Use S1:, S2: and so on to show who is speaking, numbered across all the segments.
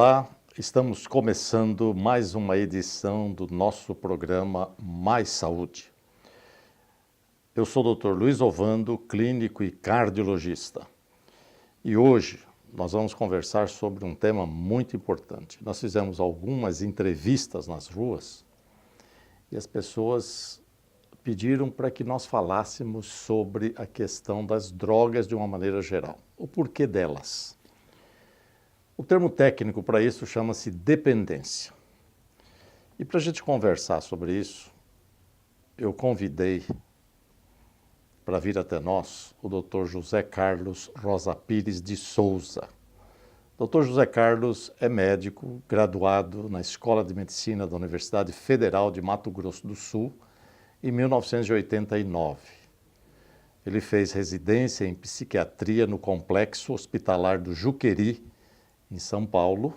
S1: Olá, estamos começando mais uma edição do nosso programa Mais Saúde. Eu sou o Dr. Luiz Ovando, clínico e cardiologista. E hoje nós vamos conversar sobre um tema muito importante. Nós fizemos algumas entrevistas nas ruas e as pessoas pediram para que nós falássemos sobre a questão das drogas de uma maneira geral, o porquê delas. O termo técnico para isso chama-se dependência. E para a gente conversar sobre isso, eu convidei para vir até nós o Dr. José Carlos Rosa Pires de Souza. Dr. José Carlos é médico, graduado na Escola de Medicina da Universidade Federal de Mato Grosso do Sul em 1989. Ele fez residência em psiquiatria no Complexo Hospitalar do Juqueri, em São Paulo,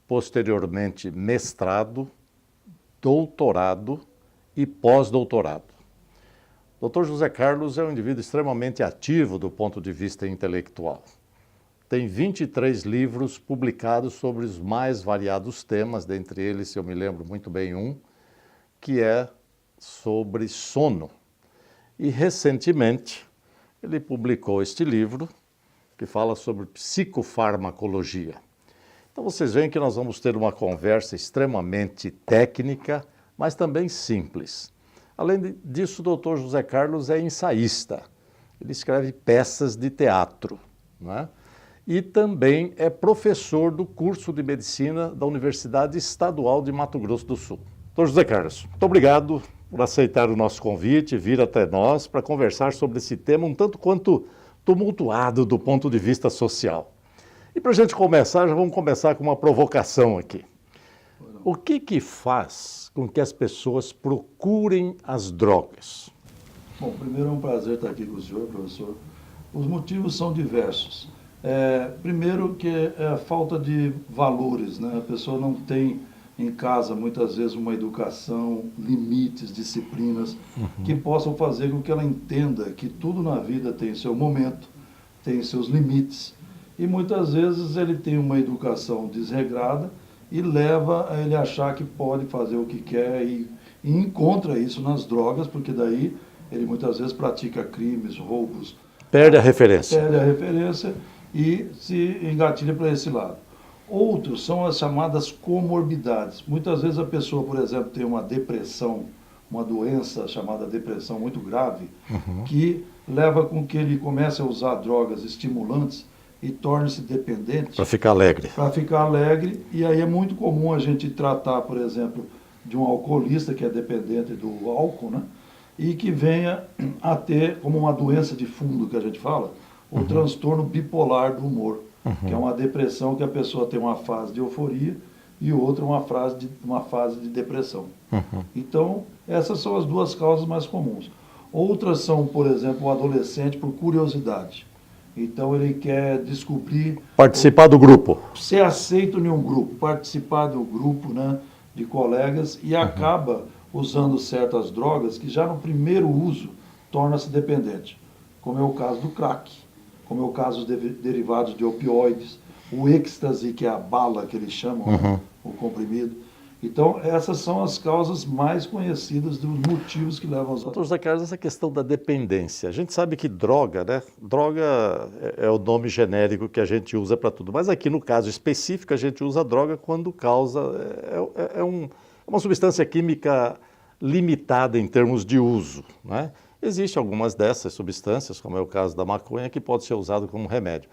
S1: posteriormente mestrado, doutorado e pós-doutorado. Dr. José Carlos é um indivíduo extremamente ativo do ponto de vista intelectual. Tem 23 livros publicados sobre os mais variados temas, dentre eles, se eu me lembro muito bem, um, que é sobre sono. E, recentemente, ele publicou este livro, que fala sobre psicofarmacologia. Então vocês veem que nós vamos ter uma conversa extremamente técnica, mas também simples. Além disso, o Dr. José Carlos é ensaísta. Ele escreve peças de teatro, né? E também é professor do curso de medicina da Universidade Estadual de Mato Grosso do Sul. Dr. José Carlos, muito obrigado por aceitar o nosso convite, vir até nós para conversar sobre esse tema um tanto quanto tumultuado do ponto de vista social. E para a gente começar, já vamos começar com uma provocação aqui. O que faz com que as pessoas procurem as drogas?
S2: Bom, primeiro é um prazer estar aqui com o senhor, professor. Os motivos são diversos. Primeiro que é a falta de valores, né? A pessoa não tem em casa, muitas vezes, uma educação, limites, disciplinas, que possam fazer com que ela entenda que tudo na vida tem seu momento, tem seus limites. E muitas vezes ele tem uma educação desregrada e leva a ele achar que pode fazer o que quer e encontra isso nas drogas, porque daí ele muitas vezes pratica crimes, roubos.
S1: Perde a referência.
S2: Perde a referência e se engatilha para esse lado. Outros são as chamadas comorbidades. Muitas vezes a pessoa, por exemplo, tem uma depressão, uma doença chamada depressão muito grave, que leva com que ele comece a usar drogas estimulantes e torne-se dependente.
S1: Para ficar alegre.
S2: Para ficar alegre. E aí é muito comum a gente tratar, por exemplo, de um alcoolista que é dependente do álcool, né? E que venha a ter, como uma doença de fundo que a gente fala, o transtorno bipolar do humor. Que é uma depressão que a pessoa tem uma fase de euforia e outra uma fase de depressão. Então, essas são as duas causas mais comuns. Outras são, por exemplo, o adolescente por curiosidade. Então, ele quer descobrir...
S1: Participar do grupo.
S2: Ser aceito em um grupo, participar do grupo, né, de colegas e acaba usando certas drogas que já no primeiro uso torna-se dependente. Como é o caso do crack. Como é o caso dos derivados de opioides, o êxtase, que é a bala que eles chamam, né? O comprimido. Então, essas são as causas mais conhecidas dos motivos que levam aos...
S1: Doutor José Carlos, essa questão da dependência. A gente sabe que droga, né? Droga é o nome genérico que a gente usa para tudo. Mas aqui, no caso específico, a gente usa droga quando causa... uma substância química limitada em termos de uso, né? Existem algumas dessas substâncias, como é o caso da maconha, que pode ser usado como remédio.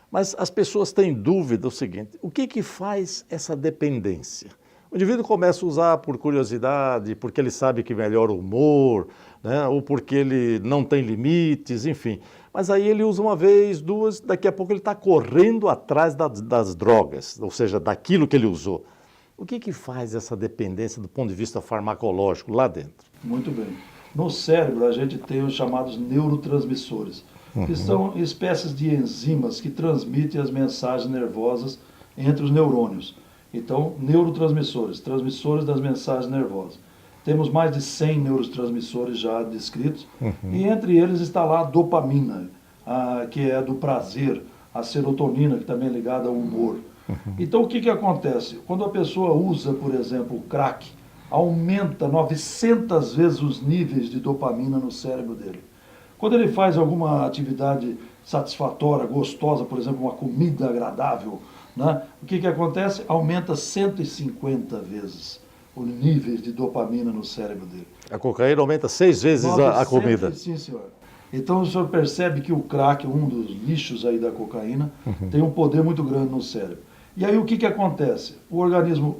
S1: Mas as pessoas têm dúvida do seguinte: o que faz essa dependência? O indivíduo começa a usar por curiosidade, porque ele sabe que melhora o humor, né? Ou porque ele não tem limites, enfim. Mas aí ele usa uma vez, duas, daqui a pouco ele está correndo atrás das drogas, ou seja, daquilo que ele usou. O que faz essa dependência do ponto de vista farmacológico lá dentro?
S2: Muito bem. No cérebro, a gente tem os chamados neurotransmissores, que são espécies de enzimas que transmitem as mensagens nervosas entre os neurônios. Então, neurotransmissores, transmissores das mensagens nervosas. Temos mais de 100 neurotransmissores já descritos, e entre eles está lá a dopamina, que é do prazer, a serotonina, que também é ligada ao humor. Então, o que acontece? Quando a pessoa usa, por exemplo, o crack, aumenta 900 vezes os níveis de dopamina no cérebro dele. Quando ele faz alguma atividade satisfatória, gostosa, por exemplo, uma comida agradável, né? O que acontece? Aumenta 150 vezes os níveis de dopamina no cérebro dele.
S1: A cocaína aumenta 6 vezes a comida.
S2: Sim, senhor. Então o senhor percebe que o crack, um dos lixos aí da cocaína, tem um poder muito grande no cérebro. E aí o que acontece? O organismo,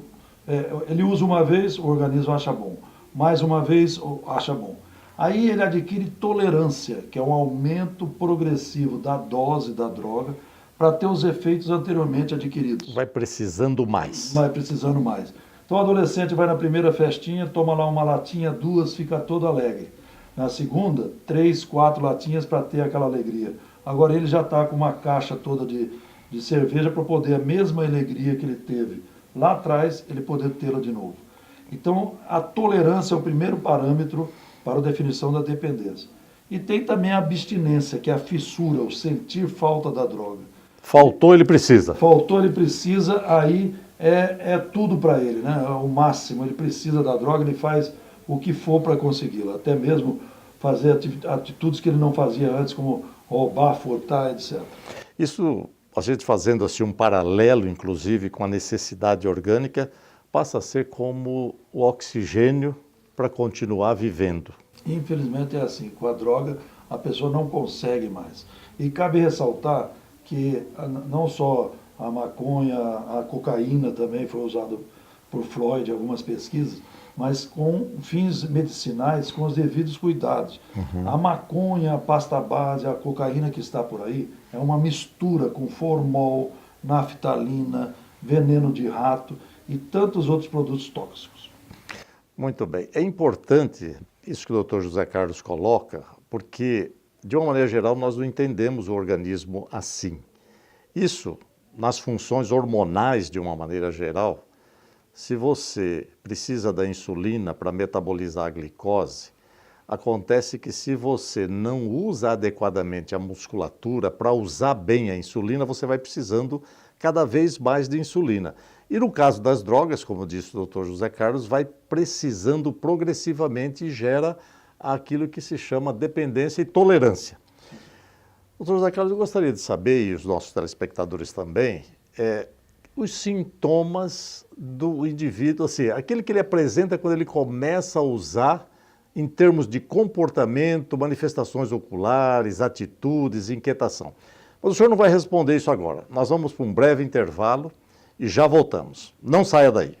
S2: ele usa uma vez, o organismo acha bom. Mais uma vez, acha bom. Aí ele adquire tolerância, que é um aumento progressivo da dose da droga, para ter os efeitos anteriormente adquiridos.
S1: Vai precisando mais.
S2: Vai precisando mais. Então o adolescente vai na primeira festinha, toma lá uma latinha, 2, fica todo alegre. Na segunda, 3, 4 latinhas para ter aquela alegria. Agora ele já está com uma caixa toda de cerveja para poder a mesma alegria que ele teve lá atrás, ele poder tê-la de novo. Então a tolerância é o primeiro parâmetro para a definição da dependência. E tem também a abstinência, que é a fissura, o sentir falta da droga.
S1: Faltou, ele precisa.
S2: Faltou, ele precisa, aí é tudo para ele, né? É o máximo, ele precisa da droga, ele faz o que for para consegui-la, até mesmo fazer atitudes que ele não fazia antes, como roubar, furtar, etc.
S1: Isso, a gente fazendo assim um paralelo, inclusive, com a necessidade orgânica, passa a ser como o oxigênio para continuar vivendo.
S2: Infelizmente é assim, com a droga a pessoa não consegue mais. E cabe ressaltar que não só a maconha, a cocaína também foi usado por Freud em algumas pesquisas, mas com fins medicinais, com os devidos cuidados. A maconha, a pasta base, a cocaína que está por aí, é uma mistura com formol, naftalina, veneno de rato e tantos outros produtos tóxicos.
S1: Muito bem. É importante isso que o Dr. José Carlos coloca, porque, de uma maneira geral, nós não entendemos o organismo assim. Isso, nas funções hormonais, de uma maneira geral, se você precisa da insulina para metabolizar a glicose, acontece que se você não usa adequadamente a musculatura para usar bem a insulina, você vai precisando cada vez mais de insulina. E no caso das drogas, como disse o Dr. José Carlos, vai precisando progressivamente e gera aquilo que se chama dependência e tolerância. Dr. José Carlos, eu gostaria de saber, e os nossos telespectadores também, os sintomas do indivíduo, assim, aquele que ele apresenta quando ele começa a usar em termos de comportamento, manifestações oculares, atitudes, inquietação. Mas o senhor não vai responder isso agora. Nós vamos para um breve intervalo e já voltamos. Não saia daí.